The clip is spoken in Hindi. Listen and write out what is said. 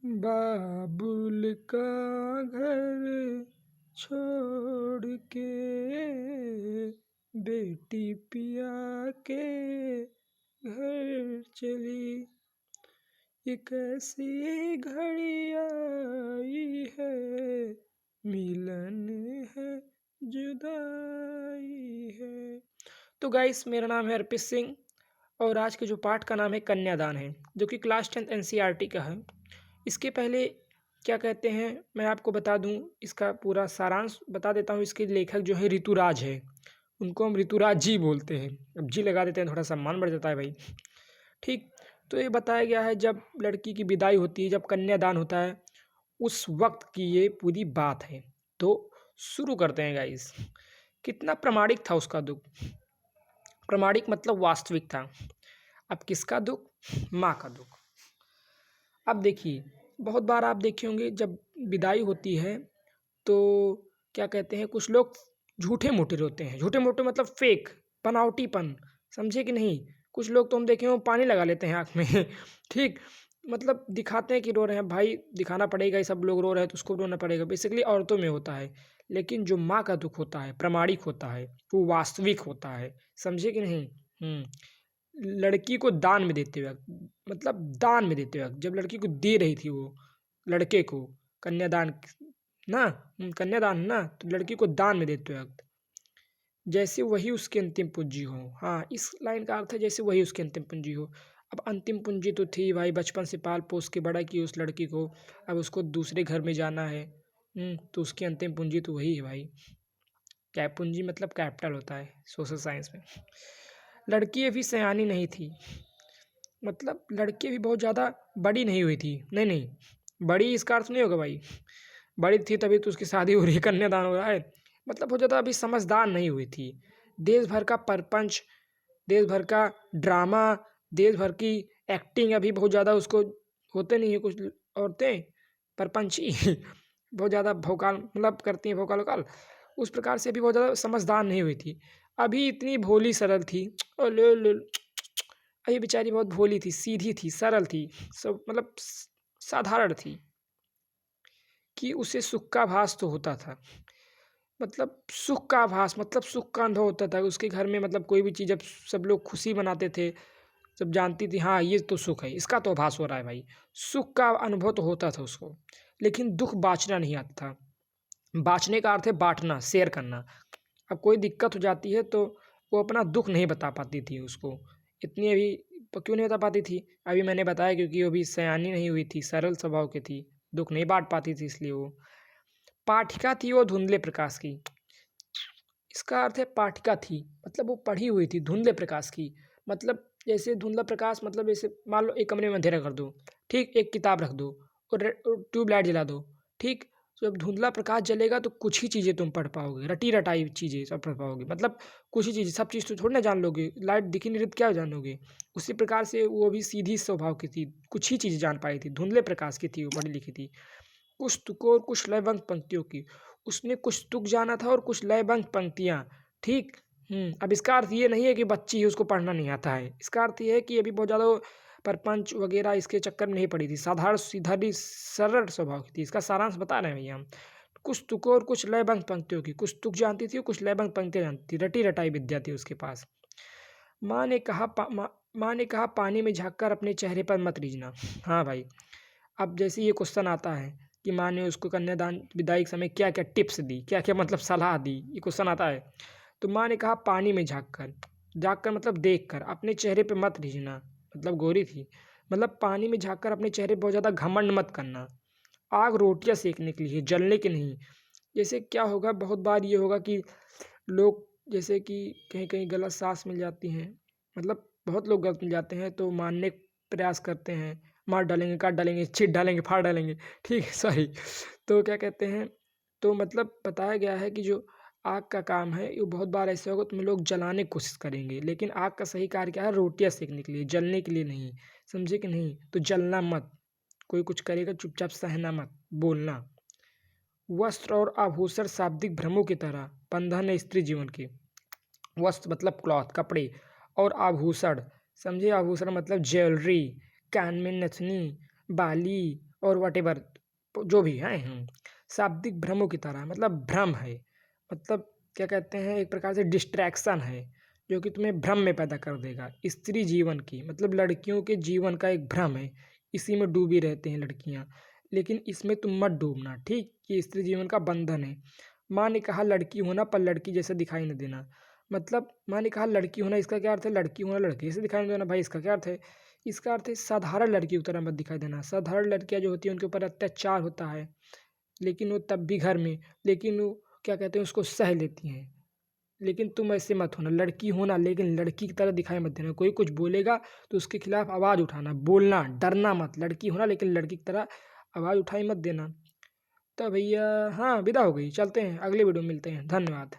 बाबुल का घर छोड़ के बेटी पिया के घर चली। ये कैसी घड़ी आई है, मिलन है जुदाई है। तो गाइस, मेरा नाम है अर्पित सिंह और आज के जो पाठ का नाम है कन्यादान है, जो कि क्लास 10th NCERT का है। इसके पहले क्या कहते हैं मैं आपको बता दूं, इसका पूरा सारांश बता देता हूं। इसके लेखक जो है ऋतुराज है, उनको हम ऋतुराज जी बोलते हैं। अब जी लगा देते हैं, थोड़ा सम्मान बढ़ जाता है भाई। ठीक, तो ये बताया गया है जब लड़की की विदाई होती है, जब कन्यादान होता है, उस वक्त की ये पूरी बात है। तो शुरू करते हैं गाइस। कितना प्रामाणिक था उसका दुख। प्रामाणिक मतलब वास्तविक था। अब किसका दुख? माँ का दुख। अब देखिए, बहुत बार आप देखे होंगे जब विदाई होती है तो क्या कहते हैं, कुछ लोग झूठे मोटे रोते हैं। झूठे मोटे मतलब फेक, बनावटीपन, समझे कि नहीं। कुछ लोग तो हम देखे हो पानी लगा लेते हैं आँख में ठीक, मतलब दिखाते हैं कि रो रहे हैं। भाई दिखाना पड़ेगा ही, सब लोग रो रहे हैं तो उसको रोना पड़ेगा। बेसिकली औरतों में होता है, लेकिन जो माँ का दुख होता है प्रामाणिक होता है, वो वास्तविक होता है, समझे कि नहीं। लड़की को दान में देते वक्त, मतलब दान में देते वक्त, जब लड़की को दे रही थी वो लड़के को, कन्यादान ना, कन्यादान ना, तो लड़की को दान में देते वक्त जैसे वही उसकी अंतिम पूंजी हो। हाँ, इस लाइन का अर्थ है जैसे वही उसकी अंतिम पूंजी हो। अब अंतिम पूंजी तो थी भाई, बचपन से पाल पोस के बड़ा की उस लड़की को, अब उसको दूसरे घर में जाना है। तो उसकी अंतिम पूंजी तो वही है भाई। कैप पूंजी मतलब कैपिटल होता है सोशल साइंस में। लड़की अभी सयानी नहीं थी, मतलब लड़की भी बहुत ज़्यादा बड़ी नहीं हुई थी। नहीं नहीं, बड़ी इसका अर्थ नहीं होगा भाई, बड़ी थी तभी तो उसकी शादी हो रही है, कन्यादान हो रहा है। मतलब बहुत ज़्यादा अभी समझदार नहीं हुई थी। देश भर का परपंच, देश भर का ड्रामा, देश भर की एक्टिंग अभी बहुत ज़्यादा उसको होते नहीं है। कुछ औरतें परपंची बहुत ज़्यादा भौकाल मतलब करती हैं, भौकाल वोकाल, उस प्रकार से अभी बहुत ज़्यादा समझदार नहीं हुई थी। अभी इतनी भोली सरल थी, और ले ले अभी बेचारी बहुत भोली थी, सीधी थी, सरल थी, सब मतलब साधारण थी, कि उसे सुख का आभास तो होता था। मतलब सुख का आभास मतलब सुख का अनुभव होता था उसके घर में। मतलब कोई भी चीज़, जब सब लोग खुशी मनाते थे, सब जानती थी हाँ ये तो सुख है, इसका तो आभास हो रहा है भाई। सुख का अनुभव तो होता था उसको, लेकिन दुख बाँचना नहीं आता था। बाँचने का अर्थ है बाँटना, शेयर करना। अब कोई दिक्कत हो जाती है तो वो अपना दुख नहीं बता पाती थी उसको। इतनी अभी क्यों नहीं बता पाती थी? अभी मैंने बताया क्योंकि वो अभी सयानी नहीं हुई थी, सरल स्वभाव की थी, दुख नहीं बाँट पाती थी, इसलिए वो पाठिका थी। वो धुंधले प्रकाश की, इसका अर्थ है पाठिका थी, मतलब वो पढ़ी हुई थी। धुंधले प्रकाश की मतलब जैसे धुंधला प्रकाश मतलब जैसे मान लो एक कमरे में अंधेरा कर दो, ठीक, एक किताब रख दो और ट्यूबलाइट जला दो, ठीक। तो जब धुंधला प्रकाश जलेगा तो कुछ ही चीज़ें तुम पढ़ पाओगे, रटी रटाई चीज़ें सब पढ़ पाओगे। मतलब कुछ ही चीज़ें, सब चीज़ तो थोड़ी ना जान लोगे, लाइट दिखी नहीं रही तो क्या जानोगे। उसी प्रकार से वो भी सीधी स्वभाव की थी, कुछ ही चीज़ें जान पाई थी, धुंधले प्रकाश की थी, वो पढ़ी लिखी थी। कुछ तुकों और कुछ लयबंद पंक्तियों की, उसने कुछ तुक जाना था और कुछ लयबंद पंक्तियाँ, ठीक। अब इसका अर्थ ये नहीं है कि बच्ची है उसको पढ़ना नहीं आता है। इसका अर्थ ये है कि अभी बहुत ज़्यादा वो परपंच वगैरह इसके चक्कर में नहीं पड़ी थी, साधारण सीधी सरल स्वभाव की थी। इसका सारांश बता रहे हैं भैया हम। कुछ तुकों और कुछ लयबंद पंक्तियों की, कुछ तुक जानती थी और कुछ लयबंद पंक्तियाँ जानती थी, रटी रटाई विद्या थी उसके पास। माँ ने कहा पानी में झाँक कर अपने चेहरे पर मत रीझना। हाँ भाई, अब जैसे ये क्वेश्चन आता है कि माँ ने उसको कन्यादान विदाई के समय क्या क्या टिप्स दी, क्या क्या मतलब सलाह दी, ये क्वेश्चन आता है। तो माँ ने कहा पानी में झाँक कर मतलब देख कर, अपने चेहरे पे मत रीझना, मतलब गोरी थी, मतलब पानी में झाँक कर अपने चेहरे पे बहुत ज़्यादा घमंड मत करना। आग रोटियाँ सेकने के लिए, जलने के नहीं। जैसे क्या होगा, बहुत बार ये होगा कि लोग जैसे कि कहीं कहीं गलत सांस मिल जाती हैं, मतलब बहुत लोग गलत मिल जाते हैं तो मारने का प्रयास करते हैं, मार डालेंगे, काट डालेंगे, छीट डालेंगे, फाड़ डालेंगे, ठीक है, सॉरी। तो क्या कहते हैं, तो मतलब बताया गया है कि जो आग का काम है ये बहुत बार ऐसे होगा, तुम लोग जलाने की कोशिश करेंगे, लेकिन आग का सही कार्य क्या है? रोटियां सेकने के लिए, जलने के लिए नहीं, समझे कि नहीं। तो जलना मत, कोई कुछ करेगा चुपचाप सहना मत, बोलना। वस्त्र और आभूषण शाब्दिक भ्रमों की तरह बंधन है स्त्री जीवन के। वस्त्र मतलब क्लॉथ, कपड़े, और आभूषण, समझे, आभूषण मतलब ज्वेलरी, कान में नथनी, बाली, और व्हाटएवर जो भी है, शाब्दिक भ्रमों की तरह, मतलब भ्रम है, मतलब क्या कहते हैं, एक प्रकार से डिस्ट्रैक्शन है जो कि तुम्हें भ्रम में पैदा कर देगा। स्त्री जीवन की मतलब लड़कियों के जीवन का एक भ्रम है, इसी में डूबी रहती हैं लड़कियां, लेकिन इसमें तुम मत डूबना, ठीक। ये स्त्री जीवन का बंधन है। माँ ने कहा लड़की होना पर लड़की जैसे दिखाई न देना, मतलब माँ ने कहा लड़की होना, इसका क्या अर्थ है? लड़की होना लड़की जैसे दिखाई न देना। भाई इसका क्या अर्थ है? इसका अर्थ है साधारण लड़की की तरह मत दिखाई देना। साधारण लड़कियां जो होती हैं उनके ऊपर अत्याचार होता है, लेकिन वो तब भी घर में, लेकिन वो क्या कहते हैं, उसको सह लेती हैं। लेकिन तुम ऐसे मत होना, लड़की होना लेकिन लड़की की तरह दिखाई मत देना। कोई कुछ बोलेगा तो उसके खिलाफ आवाज़ उठाना, बोलना, डरना मत। लड़की होना लेकिन लड़की की तरह आवाज़ उठाई मत देना। तो भैया हाँ, विदा हो गई, चलते हैं, अगले वीडियो में मिलते हैं। धन्यवाद।